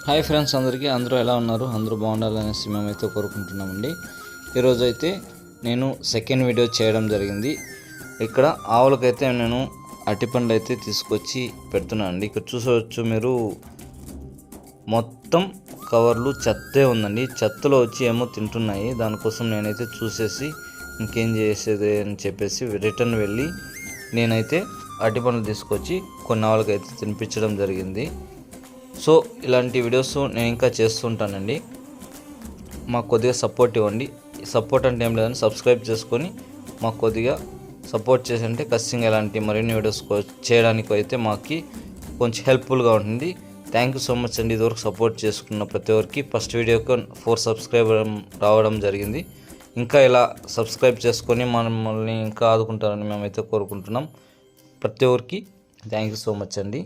Hi friends, అందరూ ఎలా ఉన్నారు? అందరూ బాగుండాలనేసి మేమైతే కోరుకుంటున్నామండి. ఈరోజు అయితే నేను సెకండ్ వీడియో చేయడం జరిగింది. ఇక్కడ ఆవులకైతే నేను అరటిపండ్లు అయితే తీసుకొచ్చి పెడుతున్నాను అండి. ఇక్కడ చూసవచ్చు మీరు, మొత్తం కవర్లు చెత్తే ఉందండి. చెత్తలో వచ్చి ఏమో తింటున్నాయి. దానికోసం నేనైతే చూసేసి ఇంకేం చేసేది అని చెప్పేసి రిటర్న్ వెళ్ళి నేనైతే అరటిపండ్లు తీసుకొచ్చి కొన్ని ఆవులకైతే తినిపించడం జరిగింది. సో ఇలాంటి వీడియోస్ నేను ఇంకా చేస్తుంటానండి. మాకు కొద్దిగా సపోర్ట్ ఇవ్వండి. సపోర్ట్ అంటే ఏం లేదని సబ్స్క్రైబ్ చేసుకొని మాకు కొద్దిగా సపోర్ట్ చేసి ఖచ్చితంగా ఇలాంటి మరిన్ని వీడియోస్ చేయడానికి అయితే మాకు కొంచెం హెల్ప్ఫుల్గా ఉంటుంది. థ్యాంక్ యూ సో మచ్ అండి. ఇదివరకు సపోర్ట్ చేసుకున్న ప్రతి ఒక్కరికి ఫస్ట్ వీడియోకి 4 సబ్స్క్రైబర్ రావడం జరిగింది. ఇంకా ఇలా సబ్స్క్రైబ్ చేసుకొని మమ్మల్ని ఇంకా ఆదుకుంటారని మేమైతే కోరుకుంటున్నాం. ప్రతి ఒక్కరికి థ్యాంక్ యూ సో మచ్ అండి.